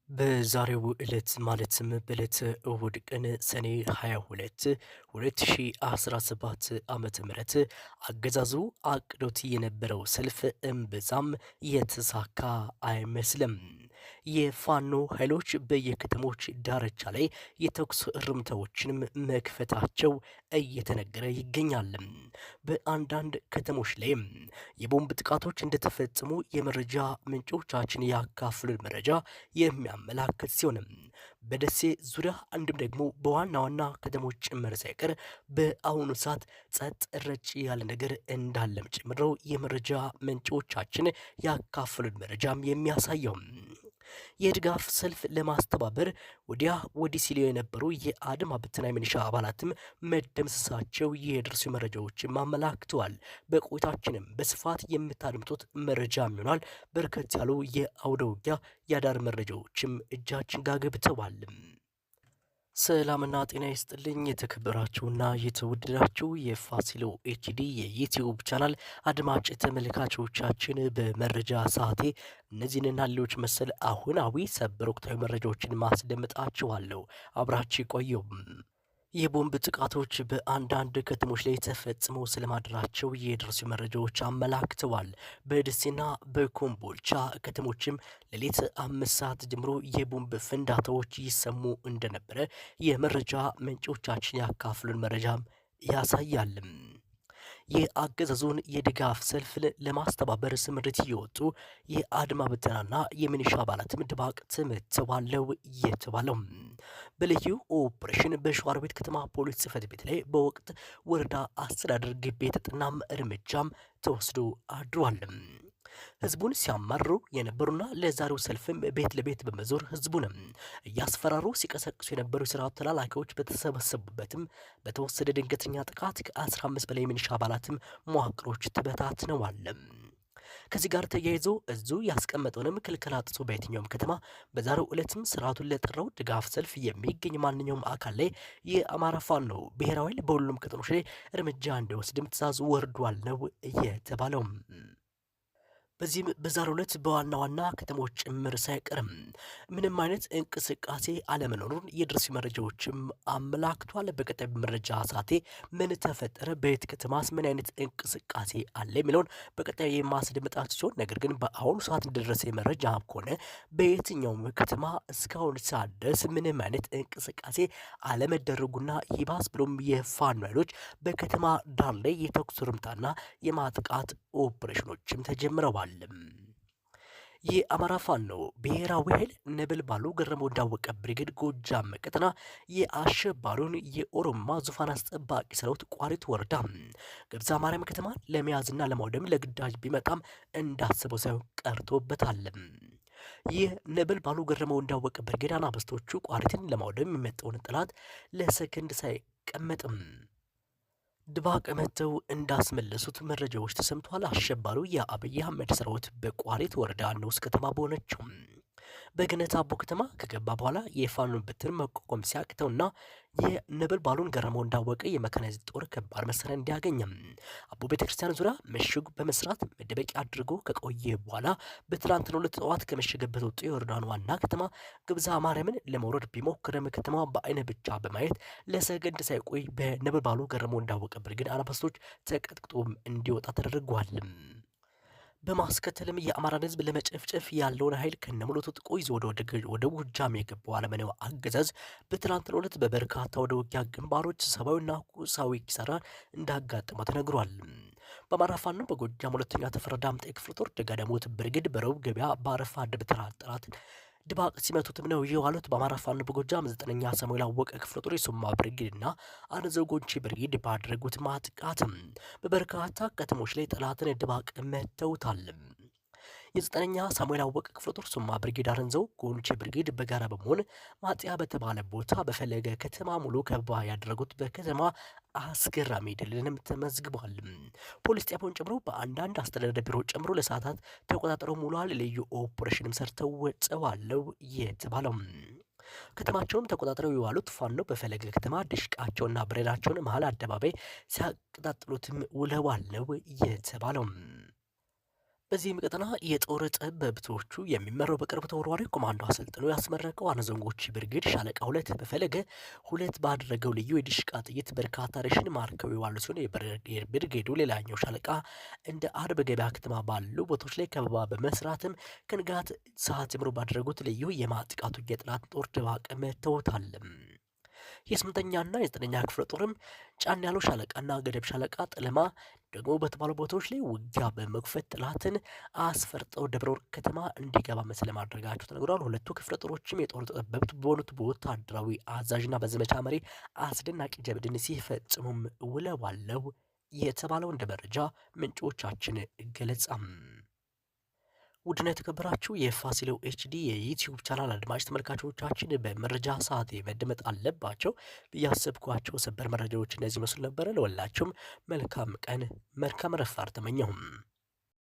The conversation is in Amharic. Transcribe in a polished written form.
በዛሬው ዕለት ማለትም በዕለተ እሁድ ቀን ሰኔ 22 2017 ዓመተ ምህረት አገዛዙ አቅዶት የነበረው ሰልፍ እምብዛም የተሳካ አይመስልም። የፋኖ ኃይሎች በየከተሞች ዳርቻ ላይ የተኩስ እርምታዎችንም መክፈታቸው እየተነገረ ይገኛል። በአንዳንድ ከተሞች ላይም የቦምብ ጥቃቶች እንደተፈጸሙ የመረጃ ምንጮቻችን ያካፍሉን መረጃ የሚያመላክት ሲሆንም በደሴ ዙሪያ አንድም ደግሞ በዋና ዋና ከተሞች ጭምር ሳይቀር በአሁኑ ሰዓት ጸጥ ረጭ ያለ ነገር እንዳለም ጭምረው የመረጃ ምንጮቻችን ያካፍሉን መረጃም የሚያሳየው የድጋፍ ሰልፍ ለማስተባበር ወዲያ ወዲህ ሲሉ የነበሩ የአድማ ብተና ሚሊሻ አባላትም መደምሰሳቸው የደረሱ መረጃዎችም አመላክተዋል። በቆይታችንም በስፋት የምታደምጡት መረጃም ይሆናል። በርከት ያሉ የአውደ ውጊያ የአዳር መረጃዎችም እጃችን ጋር ገብተዋል። ሰላምና ጤና ይስጥልኝ የተከበራችሁና የተወደዳችሁ የፋሲሎ ኤችዲ የዩቲዩብ ቻናል አድማጭ ተመልካቾቻችን በመረጃ ሰዓቴ እነዚህንና ሌሎች መሰል አሁናዊ ሰበር ወቅታዊ መረጃዎችን ማስደምጣችኋለሁ። አብራችሁ ቆዩም። የቦምብ ጥቃቶች በአንዳንድ ከተሞች ላይ ተፈጽመው ስለማደራቸው የደረሱ መረጃዎች አመላክተዋል። በደሴና በኮምቦልቻ ከተሞችም ሌሊት 5 ሰዓት ጀምሮ የቦምብ ፍንዳታዎች ይሰሙ እንደነበረ የመረጃ ምንጮቻችን ያካፍሉን መረጃም ያሳያልም። የአገዛዙን የድጋፍ ሰልፍ ለማስተባበር ስምሪት እየወጡ የአድማ ብተናና የሚኒሻ አባላትም ድባቅ ተመትተዋል የተባለው በልዩ ኦፕሬሽን በሸዋሮቢት ከተማ ፖሊስ ጽሕፈት ቤት ላይ በወቅት ወረዳ አስተዳደር ግቢ የተጠናም እርምጃም ተወስዶ አድሯል። ህዝቡን ሲያማርሩ የነበሩና ለዛሬው ሰልፍም ቤት ለቤት በመዞር ህዝቡንም እያስፈራሩ ሲቀሰቅሱ የነበሩ የስርዓቱ ተላላኪዎች በተሰበሰቡበትም በተወሰደ ድንገተኛ ጥቃት ከ15 በላይ ሚሊሻ አባላትም መዋቅሮች ተበታትነዋል። ከዚህ ጋር ተያይዞ እዙ ያስቀመጠውንም ክልከላ ጥሶ በየትኛውም ከተማ በዛሬው ዕለትም ስርዓቱን ለጠራው ድጋፍ ሰልፍ የሚገኝ ማንኛውም አካል ላይ የአማራ ፋኖ ብሔራዊ ኃይል በሁሉም ከተሞች ላይ እርምጃ እንዲወስድም ትዕዛዝ ወርዷል ነው የተባለው። በዚህም በዛሬው ዕለት በዋና ዋና ከተሞች ጭምር ሳይቀርም ምንም አይነት እንቅስቃሴ አለመኖሩን የደረሱ መረጃዎችም አመላክቷል። በቀጣይ መረጃ ሰዓቴ ምን ተፈጠረ፣ በየት ከተማስ ምን አይነት እንቅስቃሴ አለ የሚለውን በቀጣይ የማስደምጣችሁ ሲሆን ነገር ግን በአሁኑ ሰዓት እንደደረሰ መረጃ ከሆነ በየትኛውም ከተማ እስካሁን ሰዓት ድረስ ምንም አይነት እንቅስቃሴ አለመደረጉና ይባስ ብሎም የፋኖ ኃይሎች በከተማ ዳር ላይ የተኩስ ርምታና የማጥቃት ኦፕሬሽኖችም ተጀምረዋል። የአማራ ፋኖ ብሔራዊ ኃይል ነበልባሉ ገረመው እንዳወቀ ብርጌድ ጎጃም ቀጠና የአሸባሪውን የኦሮማ ዙፋን አስጠባቂ ሰራዊት ቋሪት ወረዳ ገብዛ ማርያም ከተማ ለመያዝና ለማውደም ለግዳጅ ቢመጣም እንዳስበው ሳይሆን ቀርቶበታል። ይህ ነበልባሉ ገረመው እንዳወቀ ብርጌድ አናብስቶቹ ቋሪትን ለማውደም የሚመጣውን ጠላት ለሰከንድ ሳይቀመጥም ድባቅ መተው እንዳስመለሱት መረጃዎች ተሰምቷል። አሸባሪው የአብይ አህመድ ሰራዊት በቋሪት ወረዳ ንዑስ ከተማ በሆነችው በገነት አቦ ከተማ ከገባ በኋላ የፋኖን ብትር መቋቋም ሲያቅተውና የነበልባሉን ገረመው እንዳወቀ የመካናይዝድ ጦር ከባድ መሳሪያ እንዲያገኝም አቦ ቤተክርስቲያን ዙሪያ ምሽግ በመስራት መደበቂያ አድርጎ ከቆየ በኋላ በትላንትናው ዕለት ጠዋት ከመሸገበት ወጡ የወረዳን ዋና ከተማ ግብዛ ማርያምን ለመውረድ ቢሞክርም ከተማ በአይነ ብቻ በማየት ለሰገንድ ሳይቆይ በነበልባሉ ገረመው እንዳወቀ ብርጌድ አናብስቶች ተቀጥቅጦም እንዲወጣ ተደርጓል። በማስከተልም የአማራን ሕዝብ ለመጨፍጨፍ ያለውን ኃይል ከነሙሉ ትጥቁ ይዞ ወደ ጎጃም የገባው አለመኔው አገዛዝ በትናንትናው ዕለት በበርካታ ወደ ውጊያ ግንባሮች ሰብአዊና ቁሳዊ ኪሳራ እንዳጋጠመው ተነግሯል። በአማራ ፋኖ በጎጃም ሁለተኛ ተፈራ ዳምጤ ክፍለ ጦር ደጋዳሞት ብርጌድ በረቡዕ ገበያ በአረፋ ደብተራ ጠላት ድባቅ ሲመቱትም ነው የዋሉት። በአማራ ፋኖ በጎጃም 9ኛ ሳሙኤል አወቀ ክፍለ ጦር የሶማ ብርጌድ እና አንዘው ጎንቺ ብርጌድ ባደረጉት ማጥቃትም በበርካታ ከተሞች ላይ ጠላትን ድባቅ መተውታል። የ9ኛ ሳሙኤል አወቀ ክፍለ ጦር ሶማ ብርጌድ አረንዘው ጎንቺ ብርጌድ በጋራ በመሆን ማጥያ በተባለ ቦታ በፈለገ ከተማ ሙሉ ከበባ ያደረጉት በከተማ አስገራሚ ድልንም ተመዝግቧል። ፖሊስ ጣቢያውን ጨምሮ በአንዳንድ አስተዳደር ቢሮ ጨምሮ ለሰዓታት ተቆጣጥረው ሙሏል። ልዩ ኦፕሬሽንም ሰርተው ወጥተዋል የተባለው ከተማቸውንም ተቆጣጥረው የዋሉት ፋኖ በፈለገ ከተማ ድሽቃቸውና ብሬናቸውን መሀል አደባባይ ሲያቀጣጥሉትም ውለዋል ነው የተባለው። በዚህም ቀጠና የጦር ጠበብቶቹ የሚመራው በቅርብ ተወርዋሪ ኮማንዶ አሰልጥኖ ያስመረቀው አነዘንጎች ብርጌድ ሻለቃ ሁለት በፈለገ ሁለት ባደረገው ልዩ የዲሽቃ ጥይት በርካታ ሬሽን ማርከው የዋሉ ሲሆን የብርጌዱ ሌላኛው ሻለቃ እንደ አርብ ገበያ ከተማ ባሉ ቦታዎች ላይ ከበባ በመስራትም ከንጋት ሰዓት ጀምሮ ባደረጉት ልዩ የማጥቃቱ የጠላት ጦር ድባቅ መተውታል። የስምንተኛና የዘጠነኛ ክፍለ ጦርም ጫን ያለው ሻለቃና ገደብ ሻለቃ ጥለማ ደግሞ በተባሉ ቦታዎች ላይ ውጊያ በመክፈት ጥላትን አስፈርጠው ደብረ ወርቅ ከተማ እንዲገባ ስለማድረጋቸው ተነግሯል። ሁለቱ ክፍለ ጦሮችም የጦር ጠበብት በሆኑት በወታደራዊ አዛዥና በዘመቻ መሪ አስደናቂ ጀብድን ሲፈጽሙም ውለዋለው የተባለው እንደ መረጃ ምንጮቻችን ገለጻም። ውድና የተከበራችሁ የፋሲሎ ኤችዲ የዩቲዩብ ቻናል አድማጭ ተመልካቾቻችን በመረጃ ሰዓት መደመጥ አለባቸው ብያሰብኳቸው ሰበር መረጃዎች እነዚህ መስሉ ነበረ። ለወላችሁም መልካም ቀን መልካም ረፋር ተመኘሁም።